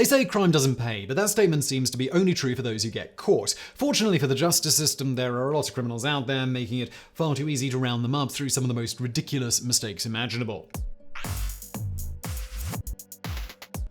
They say crime doesn't pay, but that statement seems to be only true for those who get caught. Fortunately for the justice system, there are a lot of criminals out there, making it far too easy to round them up through some of the most ridiculous mistakes imaginable.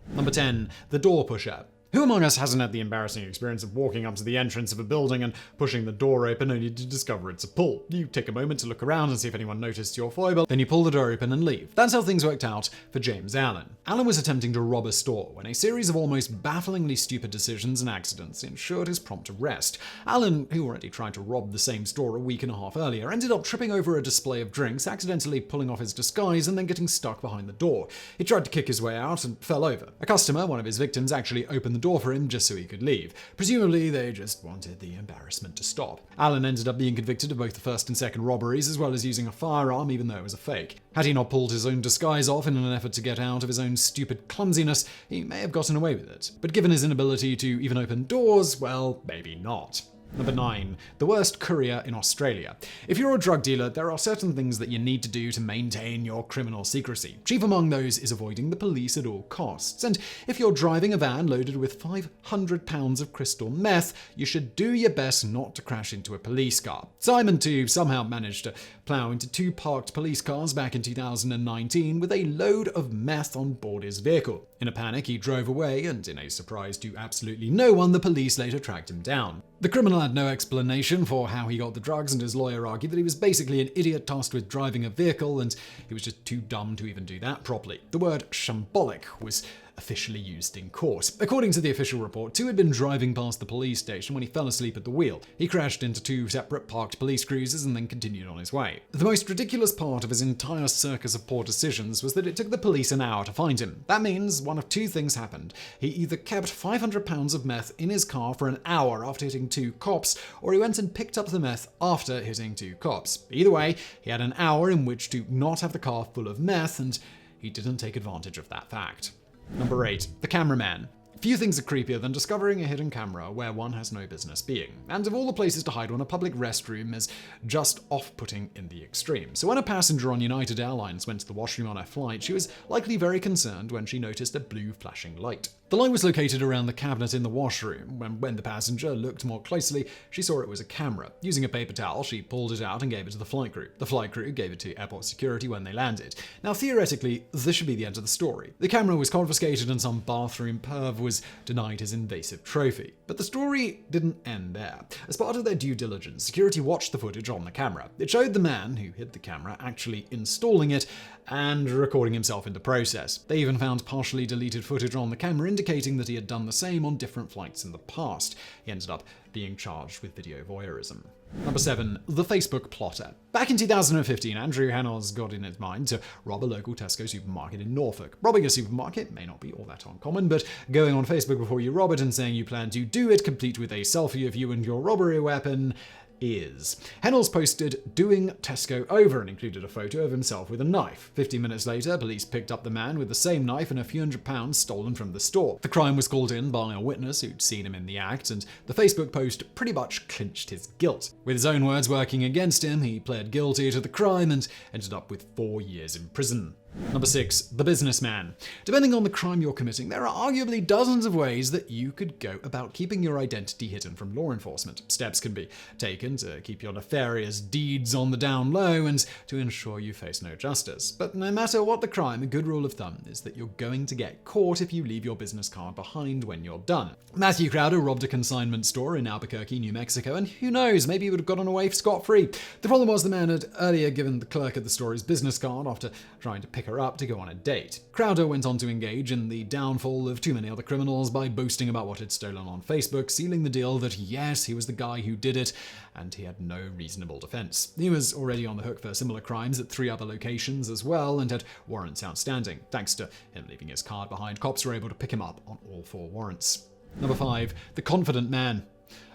Number 10. The door pusher. Who among us hasn't had the embarrassing experience of walking up to the entrance of a building and pushing the door open only to discover it's a pull? You take a moment to look around and see if anyone noticed your foible, then you pull the door open and leave. That's how things worked out for James Allen. Allen was attempting to rob a store when a series of almost bafflingly stupid decisions and accidents ensured his prompt arrest. Allen, who already tried to rob the same store a week and a half earlier, ended up tripping over a display of drinks, accidentally pulling off his disguise and then getting stuck behind the door. He tried to kick his way out and fell over. A customer, one of his victims, actually opened the door for him just so he could leave. Presumably, they just wanted the embarrassment to stop. Allen ended up being convicted of both the first and second robberies, as well as using a firearm, even though it was a fake. Had he not pulled his own disguise off in an effort to get out of his own stupid clumsiness, he may have gotten away with it. But given his inability to even open doors, well, maybe not. Number 9. The worst courier in Australia. If you're a drug dealer, there are certain things that you need to do to maintain your criminal secrecy. Chief among those is avoiding the police at all costs. And if you're driving a van loaded with 500 pounds of crystal meth, you should do your best not to crash into a police car. Simon, too, somehow managed to plow into 2 parked police cars back in 2019 with a load of meth on board his vehicle. In a panic, he drove away, and in a surprise to absolutely no one, the police later tracked him down. The criminal had no explanation for how he got the drugs, and his lawyer argued that he was basically an idiot tasked with driving a vehicle, and he was just too dumb to even do that properly. The word shambolic was officially used in court. According to the official report, Tu had been driving past the police station when he fell asleep at the wheel. He crashed into 2 separate parked police cruisers and then continued on his way. The most ridiculous part of his entire circus of poor decisions was that it took the police an hour to find him. That means one of 2 things happened. He either kept 500 pounds of meth in his car for an hour after hitting 2 cops, or he went and picked up the meth after hitting 2 cops. Either way, he had an hour in which to not have the car full of meth, and he didn't take advantage of that fact. Number 8. The Cameraman. Few things are creepier than discovering a hidden camera where one has no business being. And of all the places to hide one, a public restroom is just off-putting in the extreme. So when a passenger on United Airlines went to the washroom on her flight, she was likely very concerned when she noticed a blue flashing light. The light was located around the cabinet in the washroom. When the passenger looked more closely, she saw it was a camera. Using a paper towel, she pulled it out and gave it to the flight crew. The flight crew gave it to airport security when they landed. Now, theoretically, this should be the end of the story. The camera was confiscated and some bathroom perv was denied his invasive trophy. But the story didn't end there. As part of their due diligence, security watched the footage on the camera. It showed the man who hid the camera actually installing it and recording himself in the process. They even found partially deleted footage on the camera indicating that he had done the same on different flights in the past. He ended up being charged with video voyeurism. Number 7. The Facebook Plotter. Back in 2015, Andrew Hannah's got in his mind to rob a local Tesco supermarket in Norfolk. Robbing a supermarket may not be all that uncommon, but going on Facebook before you rob it and saying you plan to do it, complete with a selfie of you and your robbery weapon, is. Hennels posted doing Tesco over and included a photo of himself with a knife. 15 minutes later, police picked up the man with the same knife and a few £100 stolen from the store. The crime was called in by a witness who'd seen him in the act, and the Facebook post pretty much clinched his guilt. With his own words working against him, he pled guilty to the crime and ended up with 4 years in prison. Number 6. The Businessman. Depending on the crime you're committing, there are arguably dozens of ways that you could go about keeping your identity hidden from law enforcement. Steps can be taken to keep your nefarious deeds on the down low and to ensure you face no justice. But no matter what the crime, a good rule of thumb is that you're going to get caught if you leave your business card behind when you're done. Matthew Crowder robbed a consignment store in Albuquerque, New Mexico, and who knows, maybe he would have gotten away scot-free. The problem was the man had earlier given the clerk at the store his business card after trying to pick her up to go on a date. Crowder went on to engage in the downfall of too many other criminals by boasting about what he'd stolen on Facebook, sealing the deal that yes, he was the guy who did it, and he had no reasonable defense. He was already on the hook for similar crimes at 3 other locations as well and had warrants outstanding. Thanks to him leaving his card behind, cops were able to pick him up on all 4 warrants. Number 5. The Confident Man.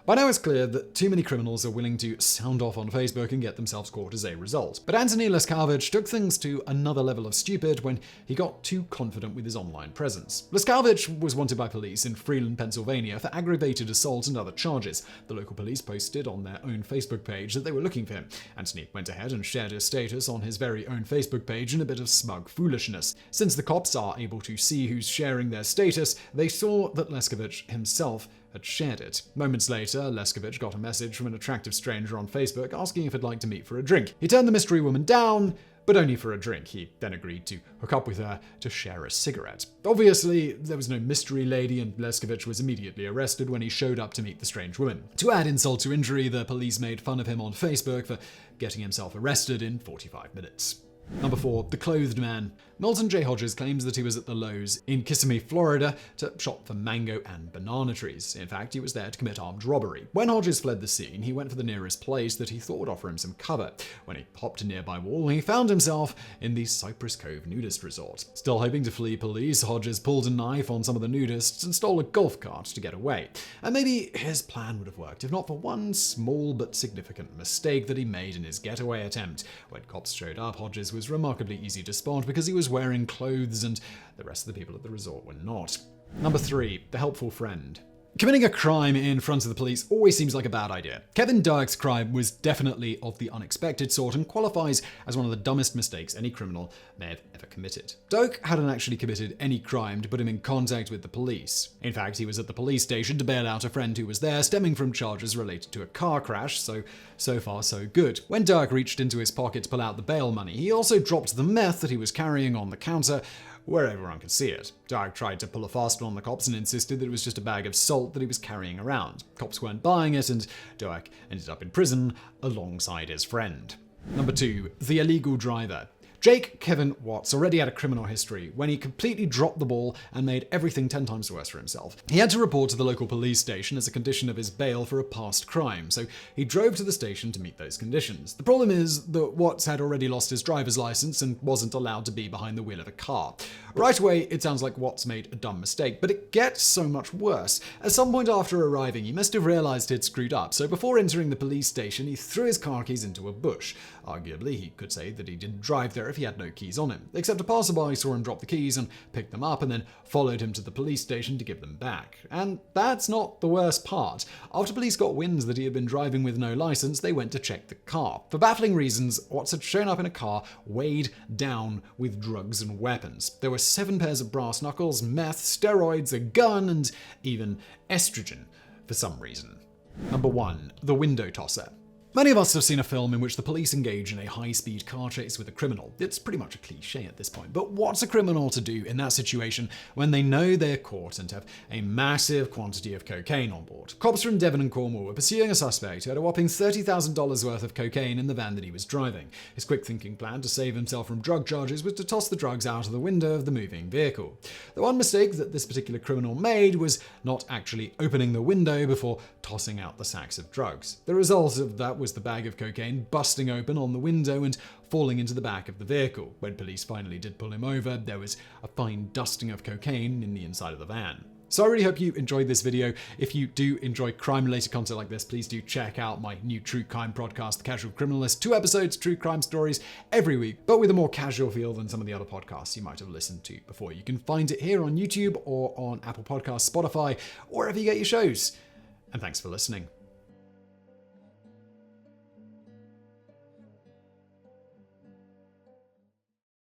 By now it's clear that too many criminals are willing to sound off on Facebook and get themselves caught as a result. But Anthony Lescavage took things to another level of stupid when he got too confident with his online presence. Lescavage was wanted by police in Freeland, Pennsylvania for aggravated assault and other charges. The local police posted on their own Facebook page that they were looking for him. Anthony went ahead and shared his status on his very own Facebook page in a bit of smug foolishness. Since the cops are able to see who's sharing their status, they saw that Lescavage himself had shared it. Moments later, Lescavage got a message from an attractive stranger on Facebook asking if he'd like to meet for a drink. He turned the mystery woman down, but only for a drink. He then agreed to hook up with her to share a cigarette. Obviously, there was no mystery lady, and Lescavage was immediately arrested when he showed up to meet the strange woman. To add insult to injury, the police made fun of him on Facebook for getting himself arrested in 45 minutes. Number 4. The Clothed Man. Milton J. Hodges claims that he was at the Lowe's in Kissimmee, Florida, to shop for mango and banana trees. In fact, he was there to commit armed robbery. When Hodges fled the scene, he went for the nearest place that he thought would offer him some cover. When he hopped a nearby wall, he found himself in the Cypress Cove nudist resort. Still hoping to flee police, Hodges pulled a knife on some of the nudists and stole a golf cart to get away. And maybe his plan would have worked if not for one small but significant mistake that he made in his getaway attempt. When cops showed up, Hodges was remarkably easy to spot because he was wearing clothes and the rest of the people at the resort were not. Number 3. The Helpful Friend. Committing a crime in front of the police always seems like a bad idea. Kevin Dirk's crime was definitely of the unexpected sort and qualifies as one of the dumbest mistakes any criminal may have ever committed. Dirk hadn't actually committed any crime to put him in contact with the police. In fact, he was at the police station to bail out a friend who was there, stemming from charges related to a car crash, so far so good. When Dirk reached into his pocket to pull out the bail money, he also dropped the meth that he was carrying on the counter, where everyone could see it. Dirk tried to pull a fast one on the cops and insisted that it was just a bag of salt that he was carrying around. Cops weren't buying it, and Dirk ended up in prison alongside his friend. Number 2. The Illegal Driver. Jake Kevin Watts already had a criminal history when he completely dropped the ball and made everything 10 times worse for himself. He had to report to the local police station as a condition of his bail for a past crime, so he drove to the station to meet those conditions. The problem is that Watts had already lost his driver's license and wasn't allowed to be behind the wheel of a car. Right away, it sounds like Watts made a dumb mistake, but it gets so much worse. At some point after arriving, he must have realized he'd screwed up, so before entering the police station, he threw his car keys into a bush. Arguably, he could say that he didn't drive there if he had no keys on him, except a passerby saw him drop the keys and picked them up and then followed him to the police station to give them back. And that's not the worst part. After police got wind that he had been driving with no license, they went to check the car. For baffling reasons, Watts had shown up in a car weighed down with drugs and weapons. There were 7 pairs of brass knuckles, meth, steroids, a gun, and even estrogen for some reason. Number 1. The Window Tosser. Many of us have seen a film in which the police engage in a high-speed car chase with a criminal. It's pretty much a cliche at this point, but what's a criminal to do in that situation when they know they're caught and have a massive quantity of cocaine on board? Cops from Devon and Cornwall were pursuing a suspect who had a whopping $30,000 worth of cocaine in the van that he was driving. His quick-thinking plan to save himself from drug charges was to toss the drugs out of the window of the moving vehicle. The one mistake that this particular criminal made was not actually opening the window before tossing out the sacks of drugs. The result of that was the bag of cocaine busting open on the window and falling into the back of the vehicle. When police finally did pull him over, there was a fine dusting of cocaine in the inside of the van. So I really hope you enjoyed this video. If you do enjoy crime-related content like this, please do check out my new true crime podcast, The Casual Criminalist. 2 episodes, true crime stories every week, but with a more casual feel than some of the other podcasts you might have listened to before. You can find it here on YouTube or on Apple Podcasts, Spotify, or wherever you get your shows. And thanks for listening.